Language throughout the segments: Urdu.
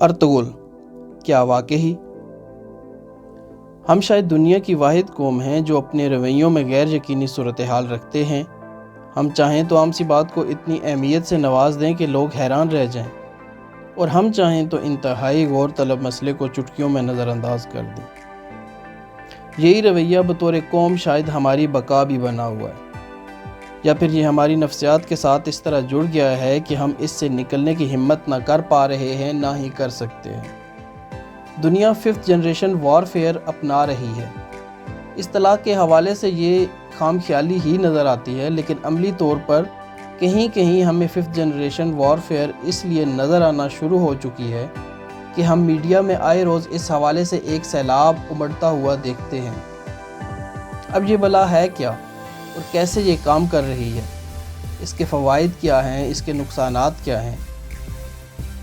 ارطغرل کیا واقعی؟ ہم شاید دنیا کی واحد قوم ہیں جو اپنے رویوں میں غیر یقینی صورتحال رکھتے ہیں۔ ہم چاہیں تو عام سی بات کو اتنی اہمیت سے نواز دیں کہ لوگ حیران رہ جائیں، اور ہم چاہیں تو انتہائی غور طلب مسئلے کو چٹکیوں میں نظر انداز کر دیں۔ یہی رویہ بطور قوم شاید ہماری بقا بھی بنا ہوا ہے، یا پھر یہ ہماری نفسیات کے ساتھ اس طرح جڑ گیا ہے کہ ہم اس سے نکلنے کی ہمت نہ کر پا رہے ہیں، نہ ہی کر سکتے ہیں۔ دنیا 5th جنریشن وارفیئر اپنا رہی ہے۔ اصطلاح کے حوالے سے یہ خام خیالی ہی نظر آتی ہے، لیکن عملی طور پر کہیں کہیں ہمیں 5th جنریشن وارفیئر اس لیے نظر آنا شروع ہو چکی ہے کہ ہم میڈیا میں آئے روز اس حوالے سے ایک سیلاب امڑتا ہوا دیکھتے ہیں۔ اب یہ بلا ہے کیا اور کیسے یہ کام کر رہی ہے؟ اس کے فوائد کیا ہیں؟ اس کے نقصانات کیا ہیں؟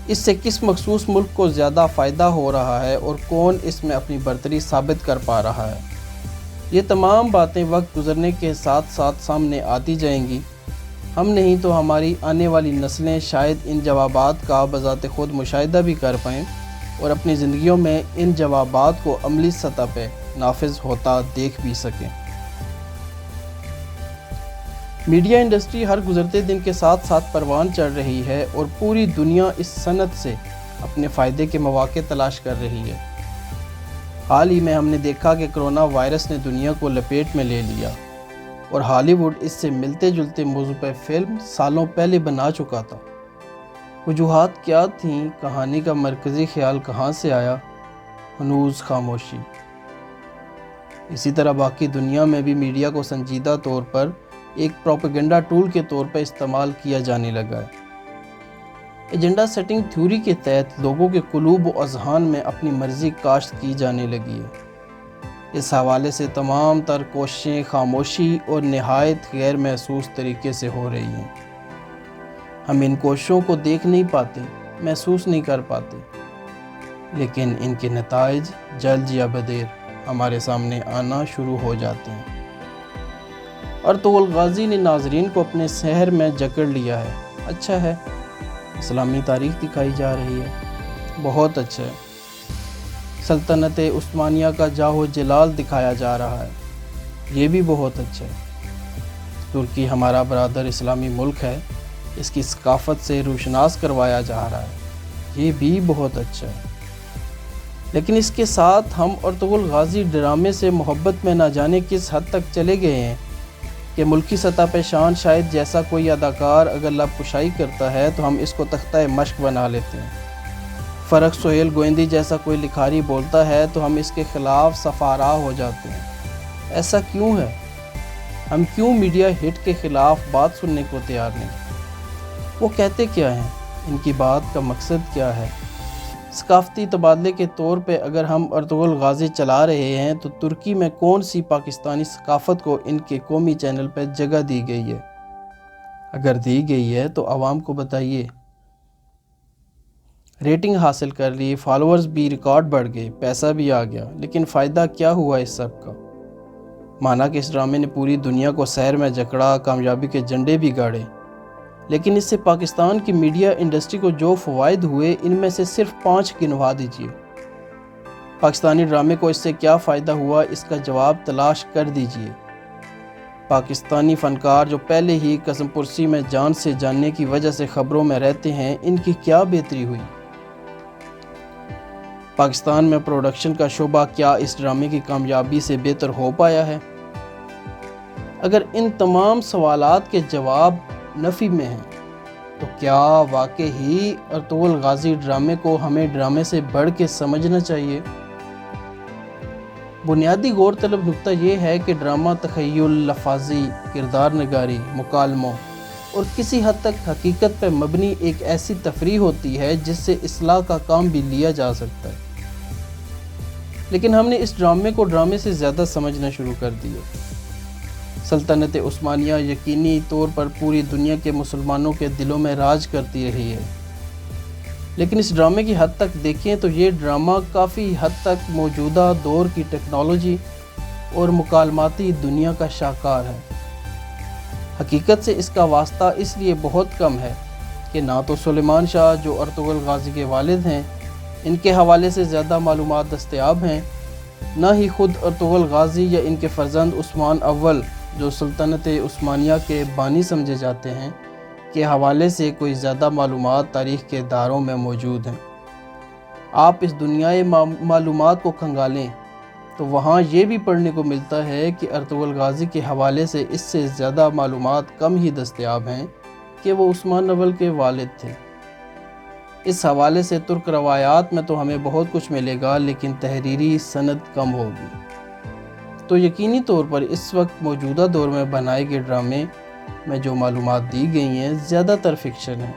اس سے کس مخصوص ملک کو زیادہ فائدہ ہو رہا ہے اور کون اس میں اپنی برتری ثابت کر پا رہا ہے؟ یہ تمام باتیں وقت گزرنے کے ساتھ ساتھ سامنے آتی جائیں گی۔ ہم نہیں تو ہماری آنے والی نسلیں شاید ان جوابات کا بذات خود مشاہدہ بھی کر پائیں اور اپنی زندگیوں میں ان جوابات کو عملی سطح پہ نافذ ہوتا دیکھ بھی سکیں۔ میڈیا انڈسٹری ہر گزرتے دن کے ساتھ ساتھ پروان چڑھ رہی ہے اور پوری دنیا اس صنعت سے اپنے فائدے کے مواقع تلاش کر رہی ہے۔ حال ہی میں ہم نے دیکھا کہ کرونا وائرس نے دنیا کو لپیٹ میں لے لیا، اور ہالی ووڈ اس سے ملتے جلتے موضوع پہ فلم سالوں پہلے بنا چکا تھا۔ وجوہات کیا تھیں؟ کہانی کا مرکزی خیال کہاں سے آیا؟ ہنوز خاموشی۔ اسی طرح باقی دنیا میں بھی میڈیا کو سنجیدہ طور پر ایک پروپیگنڈا ٹول کے طور پر استعمال کیا جانے لگا ہے۔ ایجنڈا سیٹنگ تھیوری کے تحت لوگوں کے قلوب و اذہان میں اپنی مرضی کاشت کی جانے لگی ہے۔ اس حوالے سے تمام تر کوششیں خاموشی اور نہایت غیر محسوس طریقے سے ہو رہی ہیں۔ ہم ان کوششوں کو دیکھ نہیں پاتے، محسوس نہیں کر پاتے، لیکن ان کے نتائج جلد یا بدیر ہمارے سامنے آنا شروع ہو جاتے ہیں۔ ارطغرل غازی نے ناظرین کو اپنے سحر میں جکڑ لیا ہے۔ اچھا ہے، اسلامی تاریخ دکھائی جا رہی ہے، بہت اچھا ہے۔ سلطنت عثمانیہ کا جاہ و جلال دکھایا جا رہا ہے، یہ بھی بہت اچھا ہے۔ ترکی ہمارا برادر اسلامی ملک ہے، اس کی ثقافت سے روشناس کروایا جا رہا ہے، یہ بھی بہت اچھا ہے۔ لیکن اس کے ساتھ ہم ارطغرل غازی ڈرامے سے محبت میں نہ جانے کس حد تک چلے گئے ہیں کہ ملکی سطح پہ شان شاید جیسا کوئی اداکار اگر لب کشائی کرتا ہے تو ہم اس کو تختہ مشق بنا لیتے ہیں۔ فرق سہیل گوئندی جیسا کوئی لکھاری بولتا ہے تو ہم اس کے خلاف صفارا ہو جاتے ہیں۔ ایسا کیوں ہے؟ ہم کیوں میڈیا ہٹ کے خلاف بات سننے کو تیار نہیں؟ وہ کہتے کیا ہیں؟ ان کی بات کا مقصد کیا ہے؟ ثقافتی تبادلے کے طور پہ اگر ہم ارطغرل غازی چلا رہے ہیں تو ترکی میں کون سی پاکستانی ثقافت کو ان کے قومی چینل پہ جگہ دی گئی ہے؟ اگر دی گئی ہے تو عوام کو بتائیے۔ ریٹنگ حاصل کر لی، فالوورز بھی ریکارڈ بڑھ گئے، پیسہ بھی آ گیا، لیکن فائدہ کیا ہوا اس سب کا؟ مانا کہ اس ڈرامے نے پوری دنیا کو سحر میں جکڑا، کامیابی کے جھنڈے بھی گاڑے، لیکن اس سے پاکستان کی میڈیا انڈسٹری کو جو فوائد ہوئے ان میں سے صرف 5 گنوا دیجیے۔ پاکستانی ڈرامے کو اس سے کیا فائدہ ہوا، اس کا جواب تلاش کر دیجیے۔ پاکستانی فنکار جو پہلے ہی قسم پرسی میں جان سے جاننے کی وجہ سے خبروں میں رہتے ہیں، ان کی کیا بہتری ہوئی؟ پاکستان میں پروڈکشن کا شعبہ کیا اس ڈرامے کی کامیابی سے بہتر ہو پایا ہے؟ اگر ان تمام سوالات کے جواب نفی میں ہیں تو کیا واقعی ارطغرل غازی ڈرامے کو ہمیں ڈرامے سے بڑھ کے سمجھنا چاہیے؟ بنیادی غور طلب نکتہ یہ ہے کہ ڈرامہ تخیل، لفاظی، کردار نگاری، مکالموں اور کسی حد تک حقیقت پہ مبنی ایک ایسی تفریح ہوتی ہے جس سے اصلاح کا کام بھی لیا جا سکتا ہے، لیکن ہم نے اس ڈرامے کو ڈرامے سے زیادہ سمجھنا شروع کر دیا۔ سلطنت عثمانیہ یقینی طور پر پوری دنیا کے مسلمانوں کے دلوں میں راج کرتی رہی ہے، لیکن اس ڈرامے کی حد تک دیکھیں تو یہ ڈرامہ کافی حد تک موجودہ دور کی ٹیکنالوجی اور مکالماتی دنیا کا شاہکار ہے۔ حقیقت سے اس کا واسطہ اس لیے بہت کم ہے کہ نہ تو سلیمان شاہ جو ارطغرل غازی کے والد ہیں ان کے حوالے سے زیادہ معلومات دستیاب ہیں، نہ ہی خود ارطغرل غازی یا ان کے فرزند عثمان اول جو سلطنت عثمانیہ کے بانی سمجھے جاتے ہیں کے حوالے سے کوئی زیادہ معلومات تاریخ کے اداروں میں موجود ہیں۔ آپ اس دنیائے معلومات کو کھنگالیں تو وہاں یہ بھی پڑھنے کو ملتا ہے کہ ارطغرل غازی کے حوالے سے اس سے زیادہ معلومات کم ہی دستیاب ہیں کہ وہ عثمان اول کے والد تھے۔ اس حوالے سے ترک روایات میں تو ہمیں بہت کچھ ملے گا، لیکن تحریری سند کم ہوگی۔ تو یقینی طور پر اس وقت موجودہ دور میں بنائے گئے ڈرامے میں جو معلومات دی گئی ہیں زیادہ تر فکشن ہیں،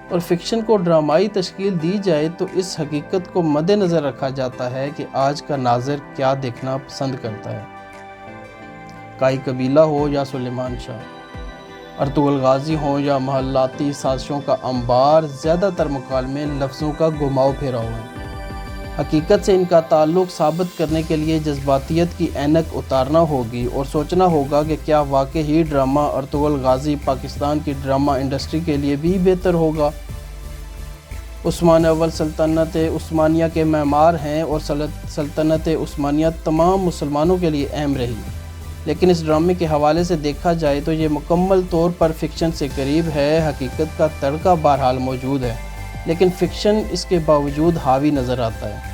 اور فکشن کو ڈرامائی تشکیل دی جائے تو اس حقیقت کو مد نظر رکھا جاتا ہے کہ آج کا ناظر کیا دیکھنا پسند کرتا ہے۔ کائی قبیلہ ہو یا سلیمان شاہ، ارطغرل غازی ہوں یا محلاتی سازشوں کا انبار، زیادہ تر مکالمے لفظوں کا گھماؤ پھیراؤ ہے۔ حقیقت سے ان کا تعلق ثابت کرنے کے لیے جذباتیت کی اینک اتارنا ہوگی اور سوچنا ہوگا کہ کیا واقعی ڈرامہ ارطغرل غازی پاکستان کی ڈرامہ انڈسٹری کے لیے بھی بہتر ہوگا۔ عثمان اول سلطنت عثمانیہ کے معمار ہیں اور سلطنت عثمانیہ تمام مسلمانوں کے لیے اہم رہی، لیکن اس ڈرامے کے حوالے سے دیکھا جائے تو یہ مکمل طور پر فکشن سے قریب ہے۔ حقیقت کا تڑکا بہرحال موجود ہے، لیکن فکشن اس کے باوجود حاوی نظر آتا ہے۔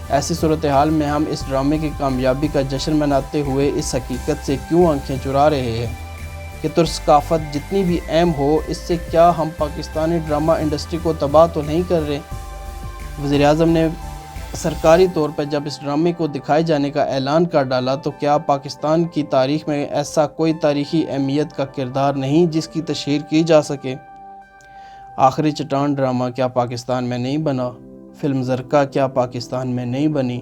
ایسی صورتحال میں ہم اس ڈرامے کی کامیابی کا جشن مناتے ہوئے اس حقیقت سے کیوں آنکھیں چرا رہے ہیں کہ ترک ثقافت جتنی بھی اہم ہو، اس سے کیا ہم پاکستانی ڈرامہ انڈسٹری کو تباہ تو نہیں کر رہے؟ وزیر اعظم نے سرکاری طور پر جب اس ڈرامے کو دکھائے جانے کا اعلان کر ڈالا تو کیا پاکستان کی تاریخ میں ایسا کوئی تاریخی اہمیت کا کردار نہیں جس کی تشہیر کی جا سکے؟ آخری چٹان ڈرامہ کیا پاکستان میں نہیں بنا؟ فلم زرقا کیا پاکستان میں نہیں بنی؟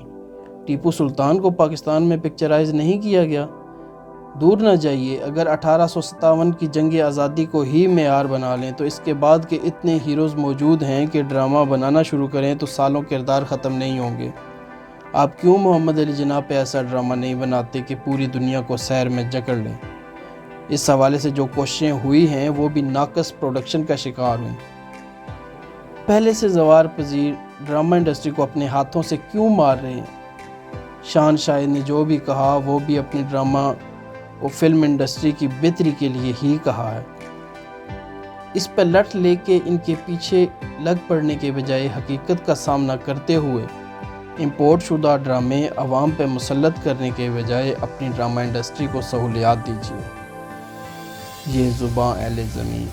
ٹیپو سلطان کو پاکستان میں پکچرائز نہیں کیا گیا؟ دور نہ جائیے، اگر 1857 کی جنگ آزادی کو ہی معیار بنا لیں تو اس کے بعد کے اتنے ہیروز موجود ہیں کہ ڈرامہ بنانا شروع کریں تو سالوں کردار ختم نہیں ہوں گے۔ آپ کیوں محمد علی جناح پہ ایسا ڈرامہ نہیں بناتے کہ پوری دنیا کو سیر میں جکڑ لیں؟ اس حوالے سے جو کوششیں ہوئی ہیں وہ بھی ناقص پروڈکشن کا شکار ہوئیں۔ پہلے سے زوار پذیر ڈرامہ انڈسٹری کو اپنے ہاتھوں سے کیوں مار رہے ہیں؟ شان شاہد نے جو بھی کہا وہ بھی اپنی ڈرامہ اور فلم انڈسٹری کی بہتری کے لیے ہی کہا ہے۔ اس پہ لٹ لے کے ان کے پیچھے لگ پڑنے کے بجائے حقیقت کا سامنا کرتے ہوئے امپورٹ شدہ ڈرامے عوام پہ مسلط کرنے کے بجائے اپنی ڈرامہ انڈسٹری کو سہولیات دیجیے۔ یہ زباں اہل زمین۔